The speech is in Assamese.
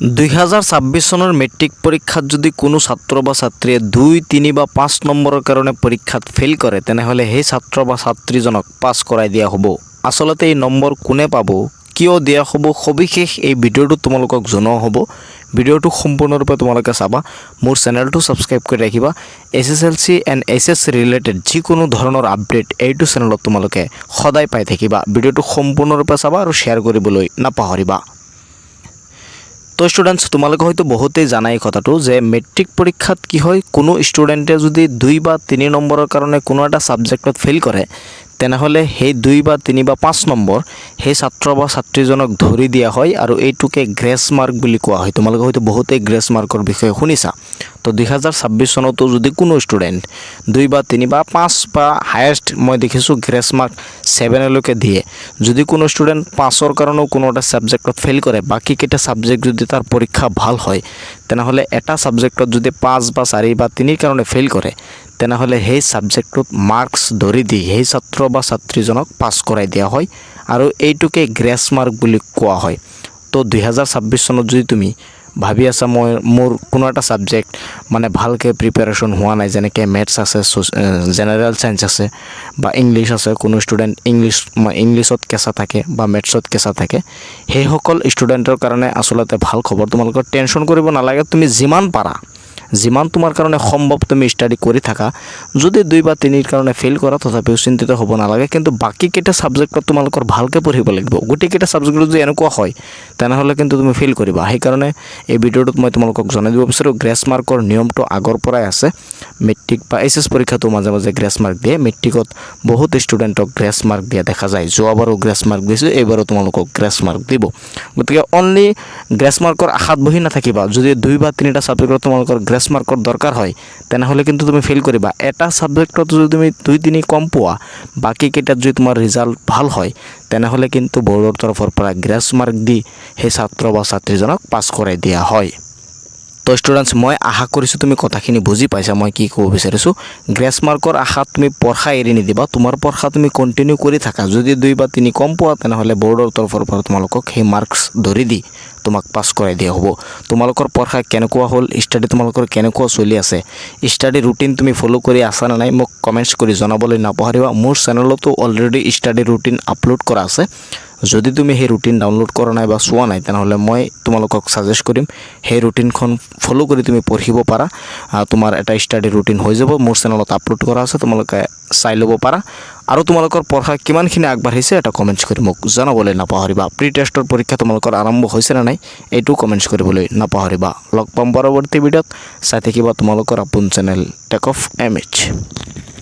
2026 চনৰ মেট্ৰিক পৰীক্ষাত যদি কোনো ছাত্ৰ বা ছাত্ৰীয়ে 2, 3 বা 5 নম্বৰৰ কাৰণে পৰীক্ষাত ফেইল কৰে তেনেহ'লে সেই ছাত্ৰ বা ছাত্ৰীজনক পাছ কৰাই দিয়া হ'ব। আসলতে এই নম্বৰ কোনে পাব, কিয় দিয়া হ'ব, সবিশেষ এই ভিডিঅ'টো তোমালোকক জনোৱা হ'ব। ভিডিঅ'টো সম্পূৰ্ণৰূপে তোমালোকে চাবা। মোৰ চেনেলটো ছাবস্ক্ৰাইব কৰি ৰাখিবা। SSLC এণ্ড HS ৰিলেটেড যিকোনো ধৰণৰ আপডেট এইটো চেনেলত তোমালোকে সদায় পাই থাকিবা। ভিডিঅ'টো সম্পূৰ্ণৰূপে চাবা আৰু শ্বেয়াৰ কৰিবলৈ নাপাহৰিবা। তো স্টুডেন্টস তোমালোকে হয়তো বহুতেই জানাই কথাটো যে মেট্ৰিক পৰীক্ষাত কি হয়, কোনো ষ্টুডেণ্টে যদি 2 বা 3 নম্বৰৰ কাৰণে কোনো এটা ছাবজেক্টত ফেইল কৰে তেনেহ'লে সেই 2 বা 3 বা 5 নম্বৰ সেই ছাত্ৰ বা ছাত্ৰীজনক ধৰি দিয়া হয় আৰু এইটোকে গ্ৰেছ মাৰ্ক বুলি কোৱা হয়। তোমালোকে হয়তো বহুতেই গ্ৰেছ মাৰ্কৰ বিষয়ে শুনিছা। তো 2026 চনতো যদি কোনো ষ্টুডেণ্ট 2 বা 3 বা 5 বা হায়েষ্ট মই দেখিছোঁ গ্ৰেছ মাৰ্ক 7লৈকে দিয়ে। যদি কোনো ষ্টুডেণ্ট 5ৰ কাৰণেও কোনো এটা ছাবজেক্টত ফেইল কৰে, বাকীকেইটা ছাবজেক্ট যদি তাৰ পৰীক্ষা ভাল হয় তেনেহ'লে এটা ছাবজেক্টত যদি 5 বা 4 বা 3ৰ কাৰণে ফেইল কৰে তেনেহ'লে সেই ছাবজেক্টটোত মাৰ্কছ ধৰি দি সেই ছাত্ৰ বা ছাত্ৰীজনক পাছ কৰাই দিয়া হয় আৰু এইটোকে গ্ৰেছ মাৰ্ক বুলি কোৱা হয়। তো 2026 চনত যদি তুমি ভাবি আছা মোৰ কোনো এটা ছাবজেক্ট মানে ভালকৈ প্ৰিপাৰেশ্যন হোৱা নাই, যেনেকৈ মেথছ আছে, জেনেৰেল চায়েন্স আছে বা ইংলিছ আছে, কোনো ষ্টুডেণ্ট ইংলিছত কেঁচা থাকে বা মেথছত কেঁচা থাকে, সেইসকল ষ্টুডেণ্টৰ কাৰণে আচলতে ভাল খবৰ। তোমালোকৰ টেনশ্যন কৰিব নালাগে। তুমি যিমান পাৰা, যিমান তোমাৰ কাৰণে সম্ভৱ তুমি ষ্টাডি কৰি থাকা। যদি 2 বা 3ৰ কাৰণে ফেইল কৰা তথাপিও চিন্তিত হ'ব নালাগে, কিন্তু বাকীকেইটা ছাবজেক্টত তোমালোকৰ ভালকৈ পঢ়িব লাগিব। গোটেইকেইটা ছাবজেক্টত যদি এনেকুৱা হয় তেনেহ'লে কিন্তু তুমি ফেইল কৰিবা। সেইকাৰণে এই ভিডিঅ'টোত মই তোমালোকক জনাই দিব বিচাৰোঁ গ্ৰেছ মাৰ্কৰ নিয়মটো আগৰ পৰাই আছে। মেট্ৰিক বা HS পৰীক্ষাটো মাজে মাজে গ্ৰেছ মাৰ্ক দিয়ে। মেট্ৰিকত বহুত ষ্টুডেণ্টক গ্ৰেছ মাৰ্ক দিয়া দেখা যায়। যোৱাবাৰো গ্ৰেছ মাৰ্ক দিছে, এইবাৰো তোমালোকক গ্ৰেছ মাৰ্ক দিব। গতিকে অনলি গ্ৰেছ মাৰ্কৰ আশাত বহি নাথাকিবা। যদি 2 বা 3টা ছাবজেক্টত তোমালোকৰ গ্ৰেছ মাৰ্কৰ দৰকাৰ হয় তেনেহ'লে কিন্তু তুমি ফেইল কৰিবা। এটা ছাবজেক্টত যদি তুমি 2, 3 কম পোৱা, বাকীকেইটাত যদি তোমাৰ ৰিজাল্ট ভাল হয় তেনেহ'লে কিন্তু বৰ্ডৰ তৰফৰ পৰা গ্ৰেছ মাৰ্ক দি সেই ছাত্ৰ বা ছাত্ৰীজনক পাছ কৰাই দিয়া হয়। তো ষ্টুডেণ্টছ, মই আশা কৰিছোঁ তুমি কথাখিনি বুজি পাইছা মই কি ক'ব বিচাৰিছোঁ। গ্ৰেছ মাৰ্কৰ আশাত তুমি পঢ়া এৰি নিদিবা। তোমাৰ পঢ়া তুমি কণ্টিনিউ কৰি থাকা। যদি 2 বা 3 কম পোৱা তেনেহ'লে বৰ্ডৰ তৰফৰ পৰা তোমালোকক সেই মাৰ্কছ ধৰি দি তোমাক পাছ কৰাই দিয়া হ'ব। তোমালোকৰ পঢ়া কেনেকুৱা হ'ল, ষ্টাডি তোমালোকৰ কেনেকুৱা চলি আছে, ষ্টাডি ৰুটিন তুমি ফ'ল' কৰি আছা নে নাই মোক কমেণ্টছ কৰি জনাবলৈ নাপাহৰিবা। মোৰ চেনেলতো অলৰেডি ষ্টাডি ৰুটিন আপলোড কৰা আছে। যদি তুমি সেই ৰুটিন ডাউনলোড কৰা নাই বা চোৱা নাই তেনেহ'লে মই তোমালোকক ছাজেষ্ট কৰিম সেই ৰুটিনখন ফ'ল' কৰি তুমি পঢ়িব পাৰা। তোমাৰ এটা ষ্টাডি ৰুটিন হৈ যাব। মোৰ চেনেলত আপলোড কৰা আছে, তোমালোকে চাই ল'ব পাৰা। আৰু তোমালোকৰ পঢ়া কিমানখিনি আগবাঢ়িছে এটা কমেণ্টছ কৰি মোক জনাবলৈ নাপাহৰিবা। প্ৰি টেষ্টৰ পৰীক্ষা তোমালোকৰ আৰম্ভ হৈছে নে নাই এইটো কমেণ্টছ কৰিবলৈ নাপাহৰিবা। লগ পাম পৰৱৰ্তী ভিডিঅ'ত। চাই থাকিবা তোমালোকৰ আপোন চেনেল টেক অফ MH।